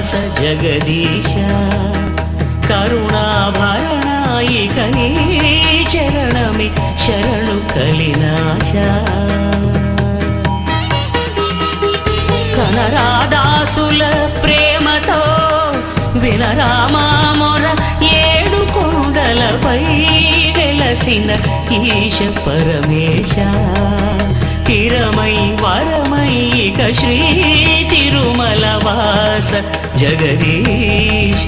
జగదీశ కరుణాభరణాయిక నీ చరణమి శరణు కలినాశ కనరాదాసుల ప్రేమతో వినరామా మొర ఏడు కొండలపై వెలసిన ఈశ పరమేశ తిరమై వరమై ఇక శ్రీ తిరుమల వాస జగదీశ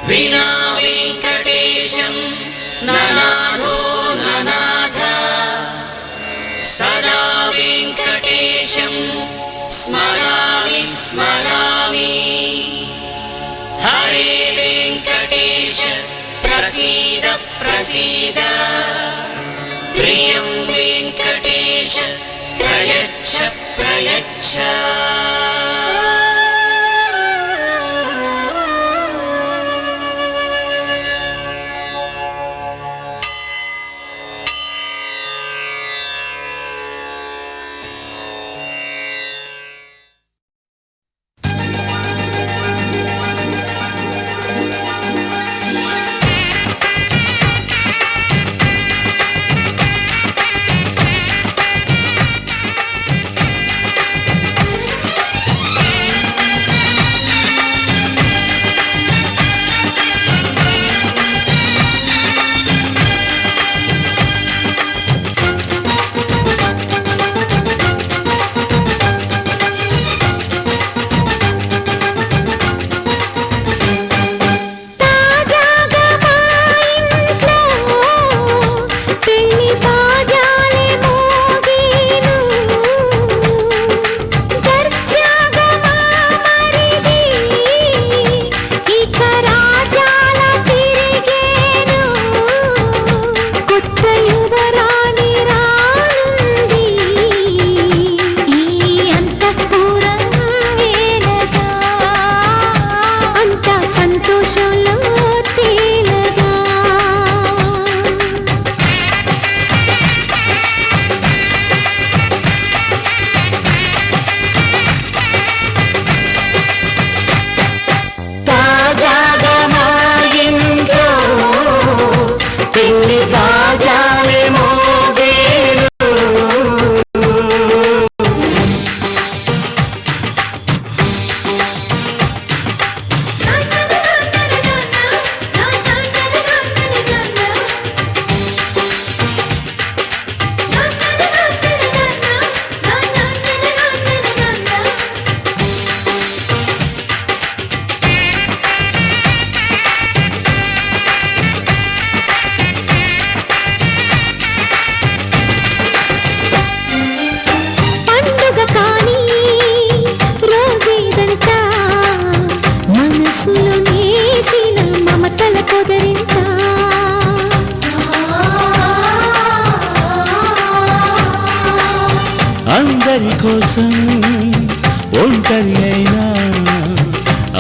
विना वेङ्कटेशं ननाथो ननाथ सदा वेङ्कटेशं स्मरामि स्मरामि हरे वेङ्कटेश प्रसीद प्रसीद प्रियं वेङ्कटेश प्रयच्छ प्रयच्छ అందరి కోసం ఒంటరి అయినా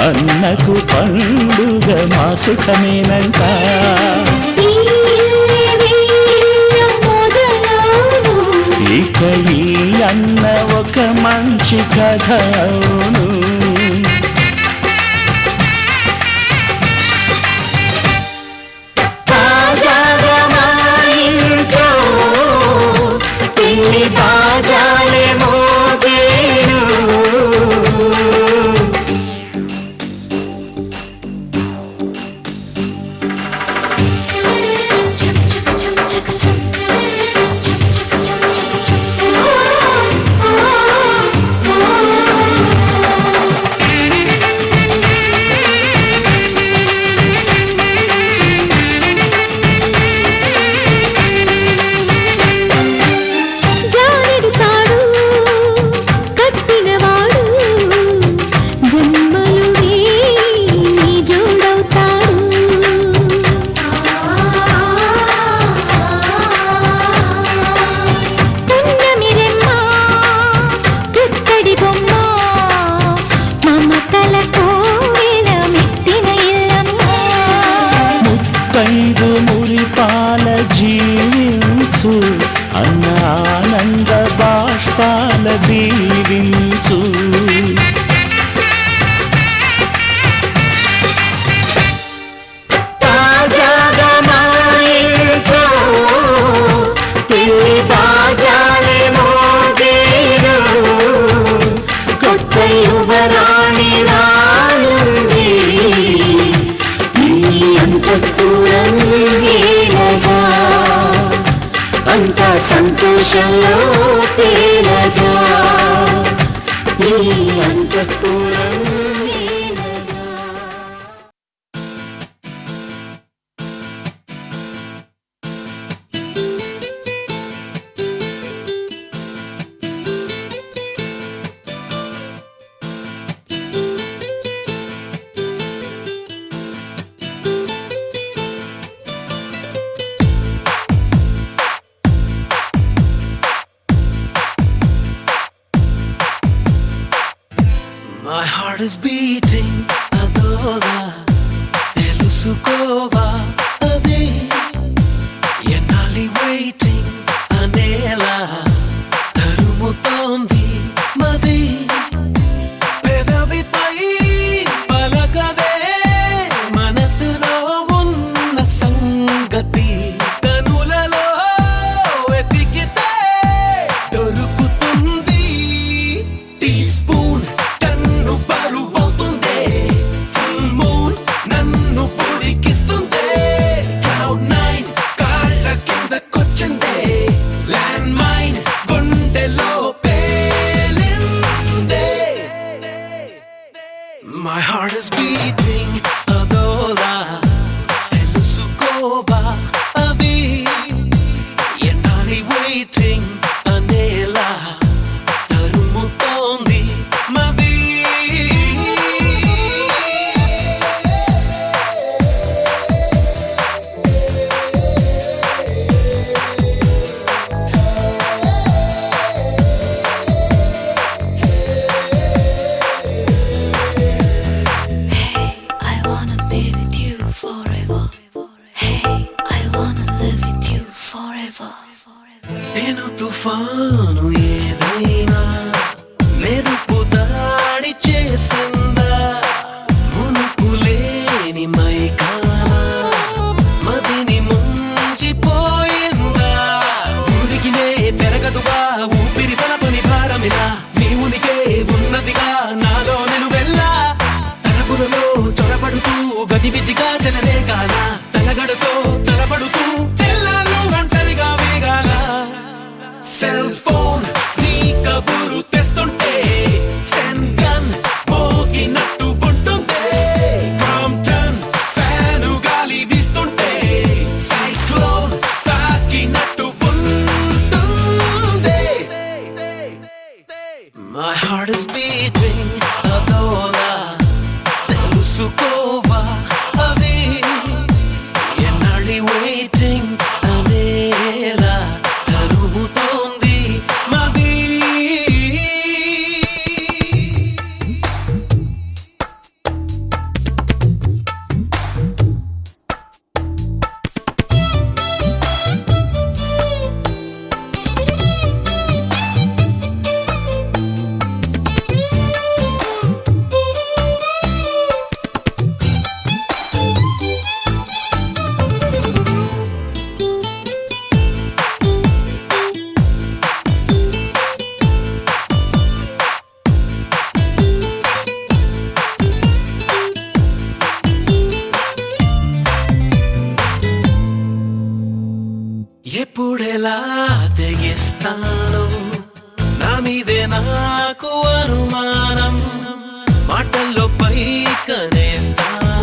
అన్నకు పండుగ మా సుఖమేనంట ఇక ఈ అన్న ఒక మంచి కథ అవును పాపాల దీవించు. తాజాగా మా ఇంట్లో పెళ్లి బాజాలే మోగేను, కొత్త యువరాణి రానుంది, నీ అంతఃపురం ఏలగా, అంత సంతోషంలో తేలగా, నీ అంతఃపురం ఏలగా. My heart is beating, adola, telusukova, adi, enali waiting, anela, tarumutondi, madi, pedavi pai, palakade, manasulo unna sangati, kanulalo, etikite, dorukutundi, teaspoon. My heart is beating, adola, telusukova, adi, enali waiting, anela, tarumutondi, madi. నేను తుఫాను ఏదైనా మెరుపు దాడి చేసిందా, మునుపులేని మైకానా మదిని ముంచిపోయిందా, ఊరికినే పెరగదుగా ఊపిరి సలపని భారమినా, నీ ఉనికే ఉన్నదిగా నాలో నేను వెళ్ళా, తలపులలో చొరబడుతూ గజిబిజిగా చెలనే కానా, తలగడుతో తలపడుతూ సెల్ ఫోన్ నీ కబురు తెస్తుంటే, స్టెన్ గన్ మోగినట్టు ఉంటుందే, క్రాంప్టన్ ఫ్యాను గాలి వీస్తుంటే, సైక్లోన్ తాకినట్టు ఉంటుందే. My heart is beating, adola, telusukova, adi, enali waiting, anela, tarumutondi, madi. ఎప్పుడెలా తెగిస్తాను, నా మీదే నాకు అనుమానం, మాటల్లో పైకనేస్తాను,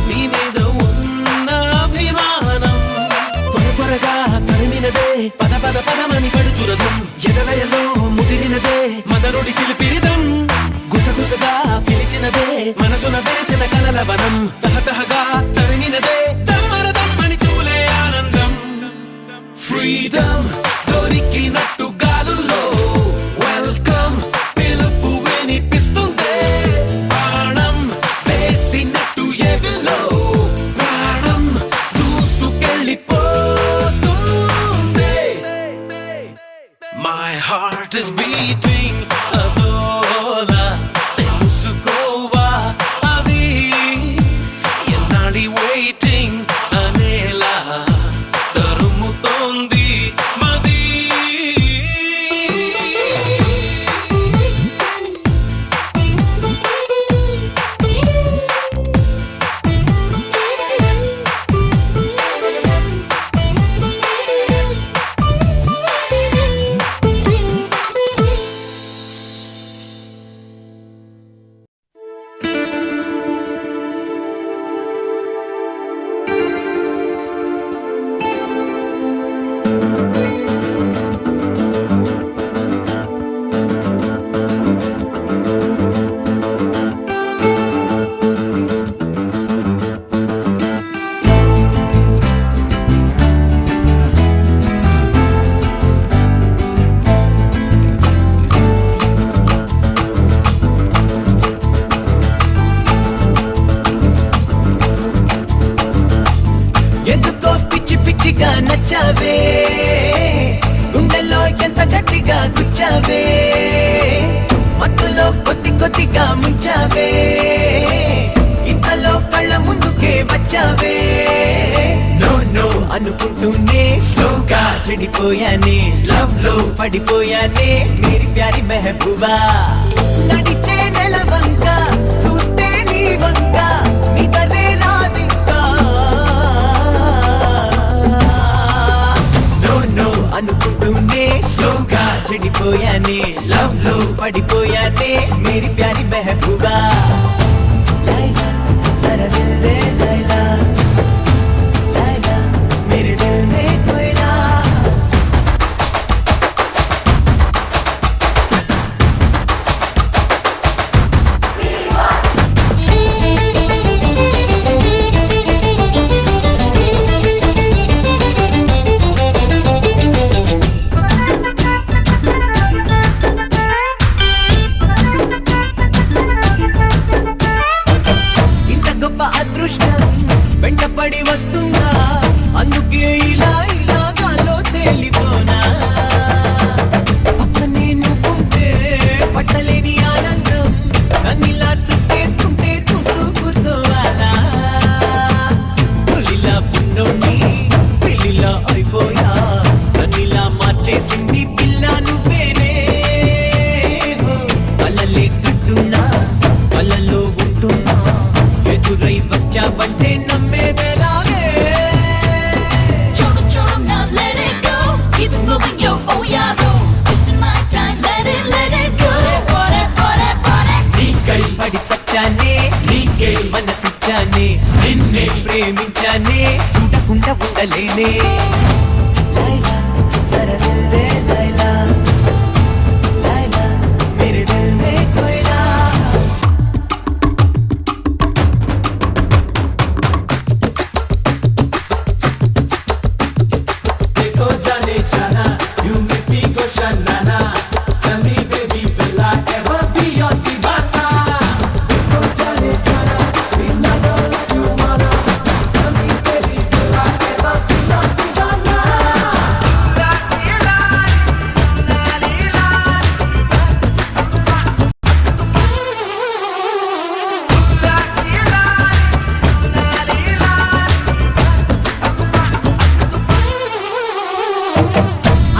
నీ మీద ఉన్న అభిమానం, త్వరగా తరిమినదే పద పద పదమని కడుచురదం, ఎదలయలో ముదిరినదే మదరుడి చిలిపిరిదం, గుసగుసగా పిలిచినదే మనసున వెలిసిన కలల వనం, తహతహగా తరిమినదే తమ్మరదమ్మని చూలే ఆనందం. ఫ్రీడమ్ దొరికినట్టు గాలుల్లో వెల్కమ్ పిలుపు వినిపిస్తుందే, ప్రాణం వేసినట్టు ఎవిలో ప్రాణం దూసుకెళ్ళిపోతుందే. My heart heart is beating. Adola, తెలుసుకోవా అది ఎన్నాడి waiting అనేలా తరుముతోంది మది. ఎందుకో పిచ్చి పిచ్చిగా నచ్చావే, గుండెల్లో ఎంత గట్టిగా గుచ్చావే, మత్తులో కొద్ది కొద్దిగా ముంచావే, ఇంతలో కళ్ళ ముందుకే వచ్చావే. నో నో అనుకుంటూనే స్లోగా చెడిపోయానే, లవ్ లో పడిపోయానే మేరీ ప్యారి మెహబూబా. నడిచే నెల వంక చూస్తే నీ వంక నిదరే రాదింకా. అనుకుంటూనే స్లోగా చెడిపోయానే, లవ్ లో పడిపోయానే మేరీ ప్యారి మెహబూబా. లైలా జరా దిల్ దే లైలా, లైలా మేరే దిల్ మే కోయిలా. అదృష్టం వెంటపడి వస్తుందా, అందుకే ఇలా ఇలా గాల్లో తేలిపోనా. పక్కనే నువ్వుంటే పట్టలేని ఆనందం, నన్నిలా చుట్టేస్తుంటే చూస్తూ కూర్చోవాలా. పులిలా పున్నోని పిల్లిలా అయిపోయా, నన్నిలా మార్చేసింది పిల్ల నువ్వేనే. కలలే కట్టున్నా కలలో ఉంటున్నా, ఎదురై వచ్చావంటే నమ్మేదేలాగే. చూడు చూడు now let it go, keep it moving yo, oh yeah bro, wasting my time, let it go, pore. నీకై పడి చచ్చానే, నీకే మనసిచ్చానే, నిన్నే ప్రేమించానే, చూడకుండా ఉండలేనే. లైలా జరా దిల్ దే లైలా, లైలా మేరే దిల్ మే కోయిలా.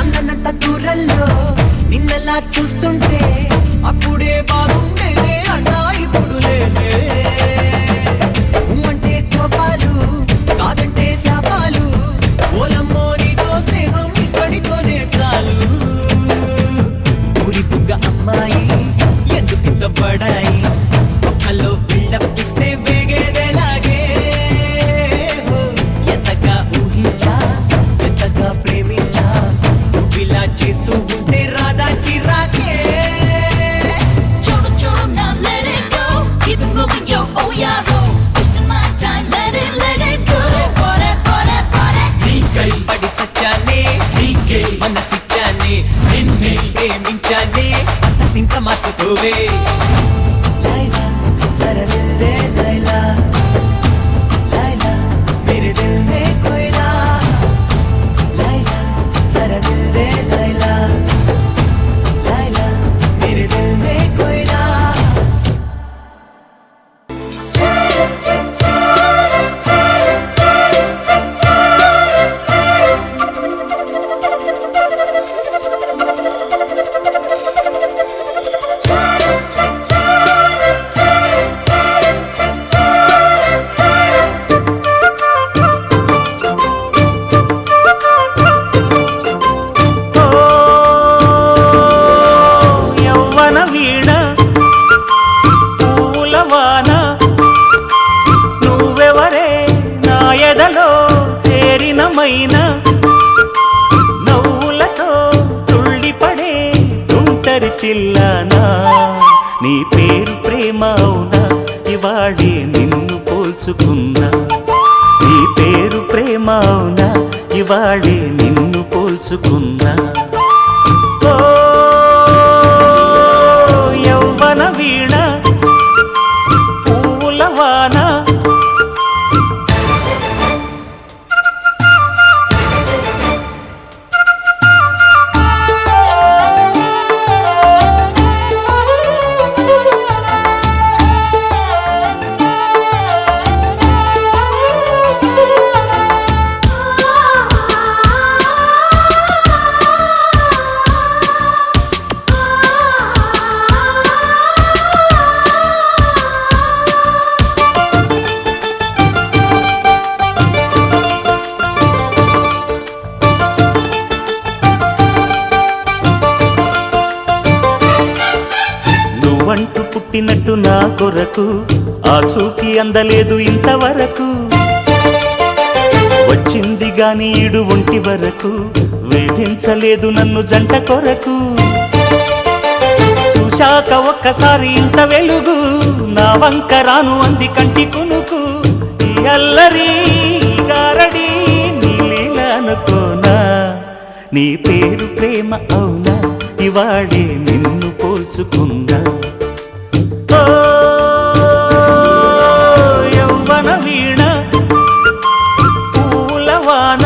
అందనంత దూరంలో నిన్నలా చూస్తుంటే అప్పుడే బాగుండేదే అన్నా ఇప్పుడు లేదే. అంటే కోపాలు కాదంటే శాపాలు, ఓలమ్మో నీతో స్నేహం ఇక్కడితోనే చాలు. ఊరి బుగ్గ అమ్మాయి ఎందుకింత బడాయి, ఒక్కలో బిల్డప్ ఇస్తే వేగేదేలాగే. ఎంతగా ఊహించా ఎంతగా ప్రేమించా, నువ్విలా చేస్తూ ఉంటే రాదా చిరాకే. చూడు చూడు now let it go, keep it moving yo, oh yeah bro, wasting my time, let it go, pore. నీకై పడి చచ్చానే, నీకే మనసిచ్చానే, నిన్నే ప్రేమించానే, అంత ఇంకా మార్చుకోవే. లైలా జరా దిల్ దే లైలా, లైలా మేరే దిల్ మే కోయిలా. లైలా జరా దిల్ దే లైలా, పిల్లనా నీ పేరు ప్రేమ అవునా ఇవాళే నిన్ను పోల్చుకున్నా నీ పేరు ప్రేమ అవునా ఇవాళే నిన్ను పోల్చుకున్నా ఓ యౌవన వీణ పూల వాన నువ్వంటూ పుట్టినట్టు నా కొరకు ఆ చూకి అందలేదు ఇంతవరకు వచ్చింది గాని ఈడు ఒంటి వరకు వేధించలేదు నన్ను జంట కొరకు చూశాక ఒక్కసారి ఇంత వెలుగు నా వంక రాను అంది కంటి కునుకు ఈ అల్లరి ఈ గారడి నీ లీల అనుకోనా నీ పేరు ప్రేమ అవునా ఇవాళే నిన్ను పోల్చుకున్నా ఓ యౌవన వీణ పూల వాన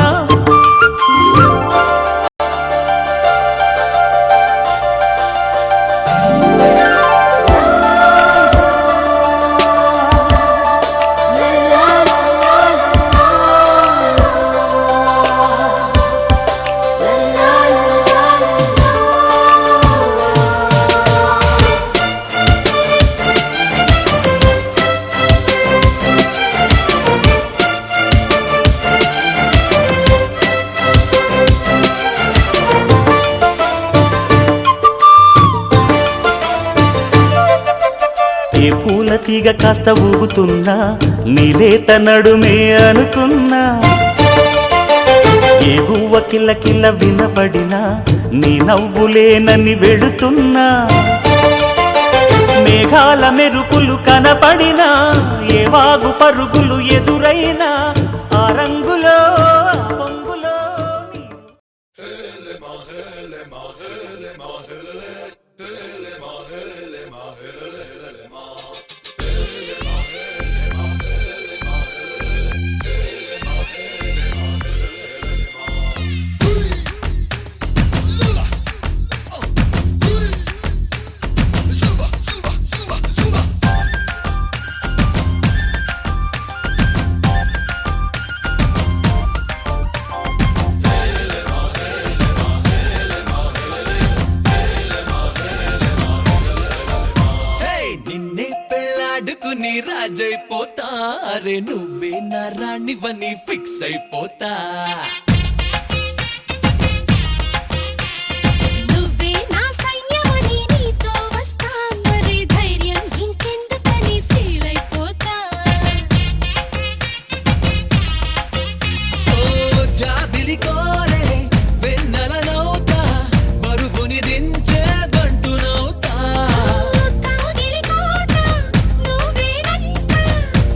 ఏ పూల తీగ కాస్త ఊగుతున్నా నీలేత నడుమే అనుకున్నా ఏ గువ్వ కిల్ల కిల్ల వినబడినా నీ నవ్వులేనని వెళుతున్నా మేఘాల మెరుపులు కనపడినా ఏ వాగు పరుగులు ఎదురైనా ఆ రంగులో ఆ పొంగులో నిన్నే పెళ్ళాడుకుని రాజైపోతా అరే నువ్వే నా రాణివని ఫిక్స్ అయిపోతా నువ్వే నా సైన్యమని నీతో వస్తా మరి ధైర్యం ఇంకెందుకని ఫీల్ అయిపోతా ఓ జాబిలి కోరే వెన్నెలనవుతా బరువుని దించే బంటునవుతా కాగిలి కోట నువ్వేనంట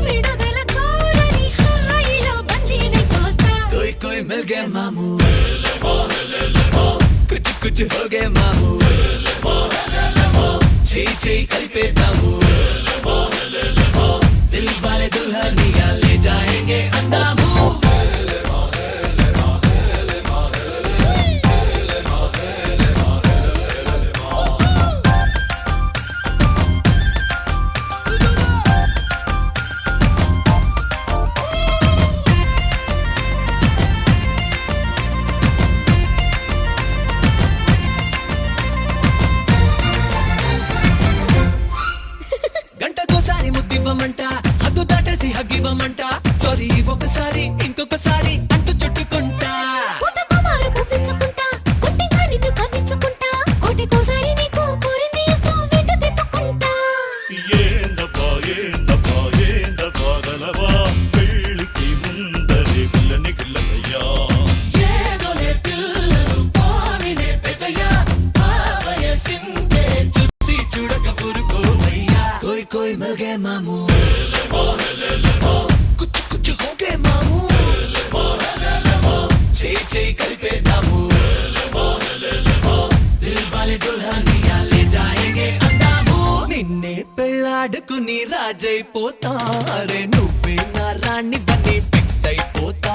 విడుదల కోరని హాయిలో బందీనైపోతా कोई कोई मिल गए मामू कुछ कुछ हो गए मामू छी కలిపేద్దాము దిల్ వాలే దుల్హనియా ले जाएंगे अंदामू గంటకోసారి ముద్దివ్వమంట హద్దు దాటేసి హగ్గివ్వమంట సారీ ఒకసారి ఇంకొకసారి అంటూ చుట్టుకుంటా పుట్టకుమారు పువ్వించుకుంటా కొట్టిగా నిన్ను కవ్వించుకుంటా కోటికోసారి నీకు కోరింది ఇస్తూ వెంట తిప్పుకుంటా ఏందబ్బా గలవా పెళ్ళికి ముందరే పిల్లని గిల్లయ్యా ఏదోలే పిల్లలు పోరినే పెద్దయ్యా ఆ వయసిందే జానియా లే జాయేంగే అందాము నిన్నే పెళ్ళాడుకుని రాజైపోతా రే నువ్వే నా రాణి బని ఫిక్స్ అయిపోతా